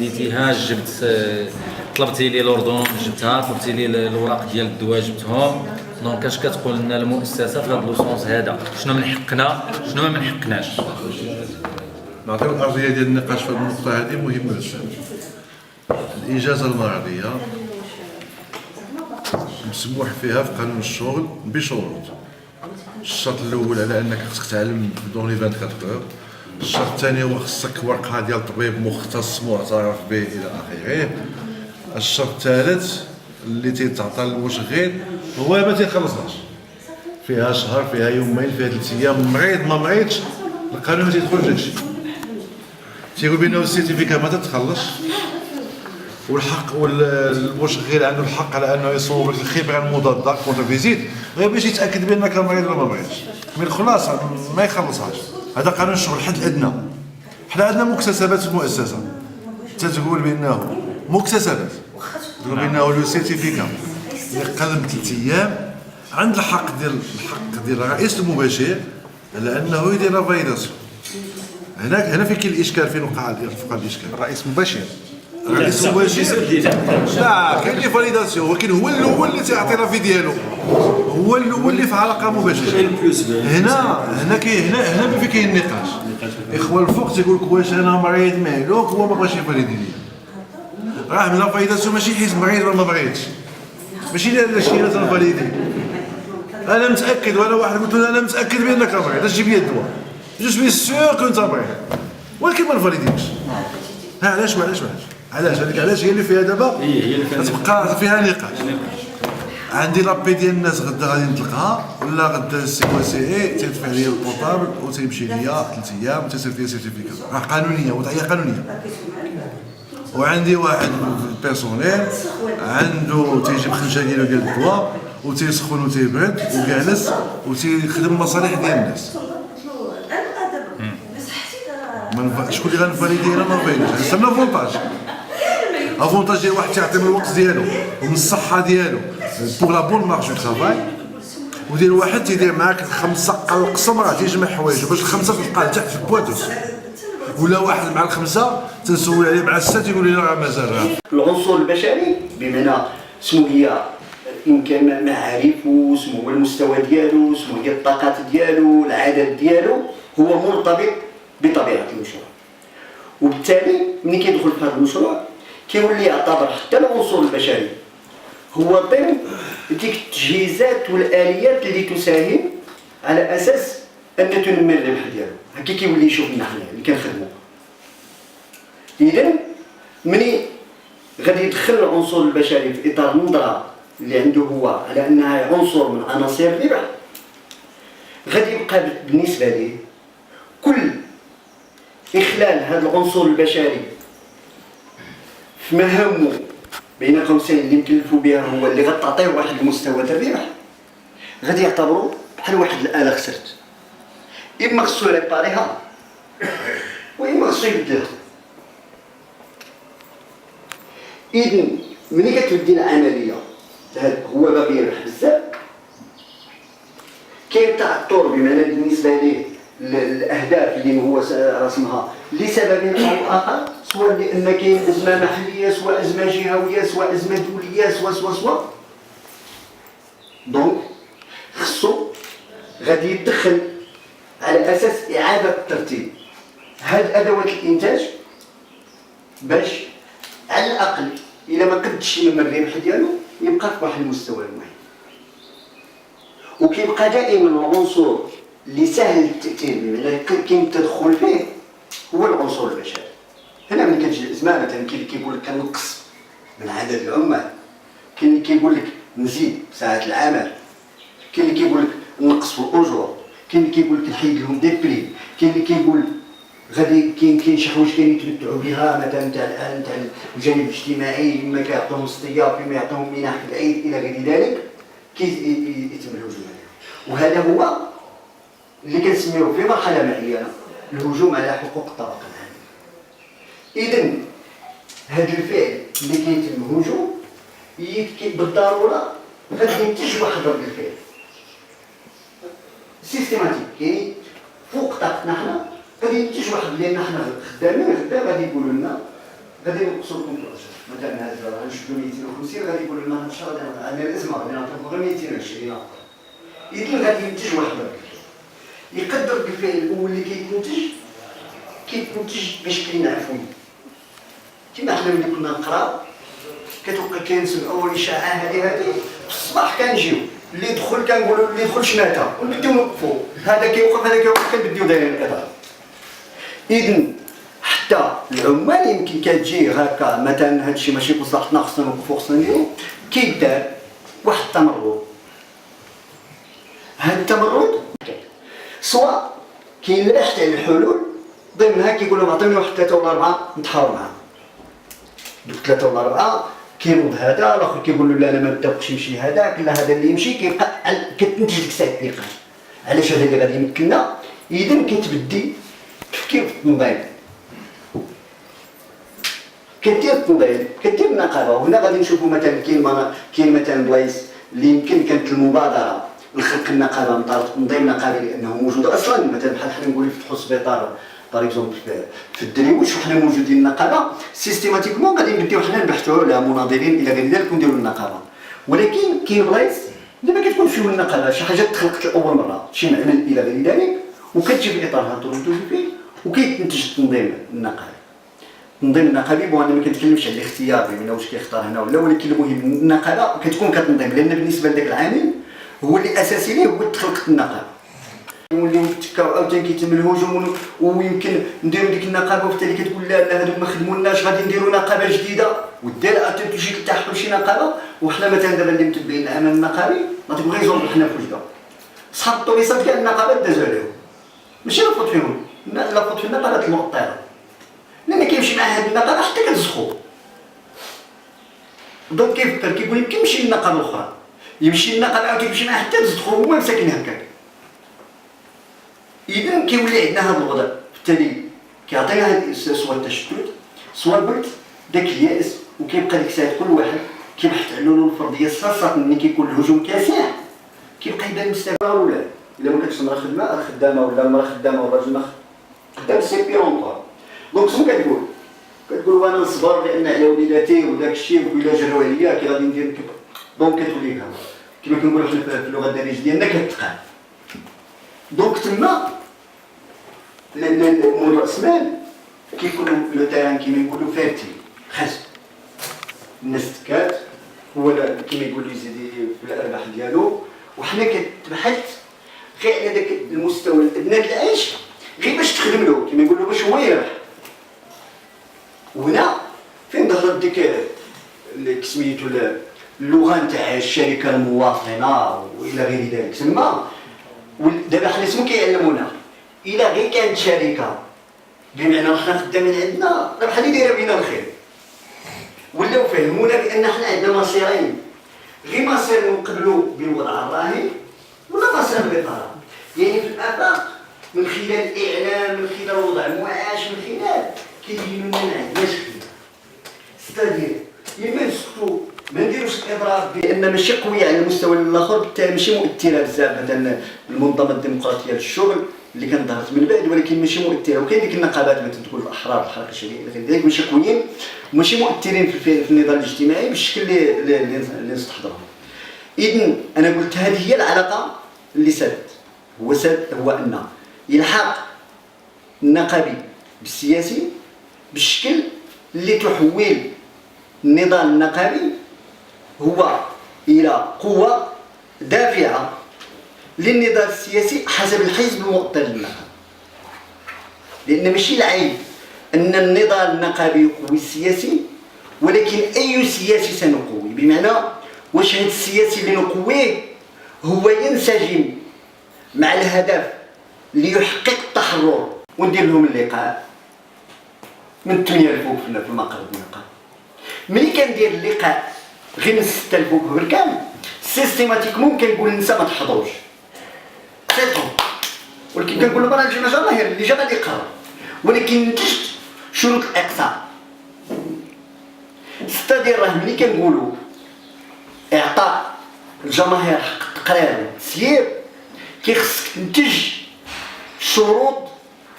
فاليديتيها، جبت طلبتي لي الاردن جبتها، طلبتي لي الاوراق ديال الدواء جبتهم. دونك اش كتقول لنا المؤسسه في هذا لوسونس هذا؟ شنو من حقنا شنو ما من حقناش؟ نعطيو الارضيه ديال النقاش في هذه النقطه هذه مهمه بزاف. الاجازه المرضيه مسموح فيها في قانون الشغل بشروط. الشرط الاول على انك خصك تعلم دون 24 اور. الشرط الثاني هو خصك ورقه ديال طبيب مختص معترف به الى اخره. الشرط الثالث اللي تيتعطى للمشغل هو ما تيخلصهاش، فيها شهر فيها يومين فيها 3 ايام، مريض ما مريضش القانون ما تيدخلش داكشي. تيقول بانه السيرتيفيكا ما تتخلص، والحق والمشغل عنده الحق على انه يصوب لك الخبره المضاده كونتر فيزيت غير باش يتاكد بانك مريض ولا ما مريضش. من الخلاص ما يخلصهاش. هذا قانون الشغل الحد الادنى. حنا عندنا مكتسبات في المؤسسه تتقول بانه مكتسبات، تقول بانه لو سيرتيفيكا اللي قدم 3 ايام عند الحق ديال الرئيس المباشر على انه يدير فاليداسيون. هنا فين كاين الاشكال، فين وقع الاشكال. الرئيس مباشر الرئيس المباشر لا كاين لي فاليداسيون، ولكن هو الاول اللي تيعطي لافي ديالو، هو الاول اللي في علاقه مباشره. هنا فين كاين النقاش. اخوان الفوق تيقول لك واش انا مريض مهلوك هو ما بغاش يفاليدي ليا. راه من لا فاليداسيون ماشي حيت مريض ولا ما مريضش، ماشي لا شي انا تنفاليدي. انا متاكد وانا واحد قلت له انا متاكد بانك مريض، اش جيب لي الدواء جو سوي سيغ كنت مريض، ولكن ما نفاليديكش. علاش هذيك علاش هي اللي فيها دابا تبقى فيها نقاش. عندي لابي ديال الناس غدا غادي نطلقها ولا غدا السي اي تيدفع لي البورطابل وتيمشي ليا 3 ايام وتيصير فيها سيرتيفيكا، راه قانونيه وضعيه قانونيه. وعندي واحد في البيرسونيل عنده تيجيب 5 ديالو ديال الدواء وتيسخن وتيبرد وجالس وتيخدم المصالح ديال الناس. شكون اللي غنفاليدي انا ما نفاليديش. عندنا فونتاج، افونتاج ديال واحد تيعطي من الوقت ديالو ومن الصحه ديالو بوغ لا بون مارش دو ترافاي، وديال واحد تيدير معاك 5 القسم راه تيجمع حوايج باش ال5 تلقاه تحت في بواتوس، ولا واحد مع ال5 تنسول عليه مع 6 تيقول لي راه مازال. العنصر البشري بمعنى شنو هي يمكن معارفه، شنو هو المستوى ديالو، شنو هي الطاقات ديالو، العدد ديالو، هو مرتبط بطبيعه المشروع. وبالتالي ملي كيدخل في هذا المشروع كيولي يعتبر حتى العنصر البشري هو ضمن ديك التجهيزات والاليات اللي تساهم على اساس ان تنمي الربح ديالو. هكا كيولي يشوفنا حنا اللي كنخدموا. اذا ملي غادي يدخل العنصر البشري في اطار النظره اللي عنده هو على انها عنصر من عناصر الربح، غادي يبقى بالنسبه ليه كل إخلال هذا العنصر البشري في مهامه بين قوسين اللي مكلفوا بها هو اللي غتعطيه واحد المستوى ديال الربح، غادي يعتبروا بحال واحد الآلة خسرت، إما خصو يريباريها وإما خصو يبدلها. إذن ملي كتبدي العملية هو باغي يربح بزاف، كاين تعثر بمعنى بالنسبة ليه الاهداف اللي هو رسمها لسبب او اخر، سواء لان كاين ازمه محليه، سواء ازمه جهويه، سواء ازمه دوليه، سواء دونك خصو غادي يدخل على اساس اعاده ترتيب هاد ادوات الانتاج باش على الاقل الا ما قدش من الربح ديالو يبقى في واحد المستوى معين. وكيبقى دائما العنصر اللي سهل التأثير بمعنى كاين التدخل فيه هو العنصر البشري. هنا ملي كتجي الازمه مثلا كاين اللي كيقول لك كنقص من عدد العمال، كاين اللي كيقول لك نزيد ساعات العمل، كاين اللي كيقول لك نقص في الاجور، كاين اللي كيقول لك نحيد لهم دي بري، كاين اللي كيقول غادي كاين شي حوايج كيتمتعوا بها مثلا تاع الجانب الاجتماعي، اما كيعطيهم اصطياف اما يعطيهم منح في العيد الى غير ذلك، كيتم الهجوم عليهم. وهذا هو اللي كنسميوه في مرحله معينه الهجوم على حقوق الطبقه العامله. اذا هذا الفعل اللي كيتم هجوم بالضروره غادي ينتج واحد رد الفعل سيستيماتيك، يعني فوق طاقتنا حنا غادي ينتج واحد، لان حنا خدامين غدا غادي يقولوا لنا غادي ينقصوا لكم في الاجر. مثلا هذا غنشدوا 250 غادي يقول لنا هذا الشهر عندنا الازمه غادي نعطيكم غير 220 اخر. اذا غادي ينتج واحد يقدر بالفعل الاول اللي كيتنتج بشكل عفوي. كيما حنا ملي كنا نقراو كتوقع كنسمعوا الاشاعه هذه في الصباح كنجيو اللي يدخل كنقولوا اللي يدخل شماته ونبداو نوقفوا هذا كيوقف هذا كيوقف كنبداو دايرين الاطار. اذا حتى العمال يمكن كتجي هكا مثلا هذا الشيء ماشي بصحتنا خصنا نوقفوا خصنا نديرو كيدار واحد التمرد. هذا التمرد سواء كاين البحث على الحلول ضمنها كيقولوا عطيوني واحد 3 ولا 4 نتحاور معاهم. دوك 3 ولا 4 كينوض هذا الاخر كيقول له لا انا ما نتفقش يمشي هذاك لا هذا اللي يمشي كيبقى كتنتج ديك الساعه الثقه. علاش هذا اللي غادي يمكننا؟ اذا كتبدي تفكير في التنظيم كدير التنظيم كدير النقابه. وهنا غادي نشوفوا مثلا كاين مثلا بلايص اللي يمكن كانت المبادره لخلق النقابه من طرف تنظيم نقابي لانه موجود اصلا. مثلا بحال حنا نقولوا يفتحوا سبيطار باغ اكزومبل في الدريوش وحنا موجودين النقابه سيستيماتيكمون غادي نبداو حنا نبحثوا على مناضلين الى غير ذلك ونديروا النقابه. ولكن كاين بلايص اللي ما كتكونش فيهم النقابه شي حاجه تخلقت لاول مره شي معمل الى غير ذلك وكتجي في اطارها تردد فيه وكيتنتج التنظيم النقابي. التنظيم النقابي بو انا ما كنتكلمش على الاختيار بما واش كيختار هنا ولا ولكن المهم النقابه كتكون كتنظيم لان بالنسبه لذاك العامل هو اللي اساسي ليه هو تخلقت النقابه. نوليو نتكاو عاوتاني كيتم الهجوم ويمكن نديرو ديك النقابه وبالتالي كتقول لا هذوك ما خدمولناش غادي نديرو نقابه جديده ودير عاوتاني تجي تلتحق بشي نقابه. وحنا مثلا دابا اللي متبعين العمل النقابي نعطيكم غير زوج حنا في وجده صحاب الطويصات كاع النقابات دازو عليهم ماشي لافوت فيهم لافوت في النقابات المؤطره لان كيمشي مع هاد النقابه حتى كتزخو. دونك كيفكر كيقول يمكن يمشي للنقابه الاخرى يمشي للنقابه عاوتاني يمشي معاه حتى تزخو هو مساكن هكاك. إذا كيولي عندنا هذا الوضع بالتالي كيعطينا هذه سواء التشتت سواء قلت داك اليأس وكيبقى ديك الساعه كل واحد كيبحث على الحلول الفرديه خاصة ملي كيكون الهجوم كاسح كيبقى يبان مستقبل ولا الا ما كانتش المراه خدامه ولا المراه خدامه والراجل ما خدام سي بيرونطوار. دونك شنو كتقول وانا نصبر لان على وليداتي وداك الشيء ولا جراو عليا كي غادي ندير دونك كتولي كما كنقولوا حنا في اللغه الدارجه ديالنا كتقال. دونك تما مول راس مال كيكونوا لو تيران كيما يقولوا فاتي خاسر الناس تكات هو كيما يقولوا يزيد في الارباح ديالو وحنا كتبحث غير على داك المستوى الادنى العيش غير باش تخدم له كيما يقولوا باش هو يربح. وهنا فين ظهرت ديك اللي سميتو اللغه نتاع الشركه المواطنه والى غير ذلك تما دابا حنا شنو كيعلمونا الا غير كانت شركه بمعنى حنا خدامين عندنا راه بحال اللي دايره بينا الخير ولاو فهمونا بان حنا عندنا مصيرين غير مصير نقبلوا بالوضع الراهن ولا مصير البطاله. يعني في الافاق من خلال الاعلام من خلال وضع المعاش من خلال كيبينوا لنا ما عندناش خير ستادير يما نسكتوا ما نديروش الاضرار بان ماشي قويه على المستوى الاخر بالتالي ماشي مؤثره بزاف. مثلا المنظمه الديمقراطيه للشغل اللي كانت ظهرت من بعد ولكن ماشي مؤثره وكاين ديك النقابات مثلا تقول الاحرار الحركه الشبابيه الى ذلك ماشي قويين وماشي مؤثرين في النضال الاجتماعي بالشكل اللي نستحضره. اذا انا قلت هذه هي العلاقه اللي سدت هو ان يلحق النقابي بالسياسي بالشكل اللي تحول النضال النقابي هو الى قوه دافعه للنضال السياسي حسب الحزب المؤطر للنقابه. لان ماشي العيب ان النضال النقابي يقوي السياسي ولكن اي سياسي سنقوي بمعنى واش هذا السياسي اللي نقويه هو ينسجم مع الهدف ليحقق التحرر. وندير لهم اللقاء من 8 الفوق في المقر النقابه. ملي كندير اللقاء غير من 6 الفوق بركان سيستيماتيكمون كنقول للنساء ما تحضروش سيتهم ولكن كنقول لهم راه الجمعه جماهير اللي جا غادي يقرر ولكن نتجت شروط الاقصاء ستادير راه ملي كنقولوا اعطاء الجماهير حق التقرير والتسيير كيخصك تنتج شروط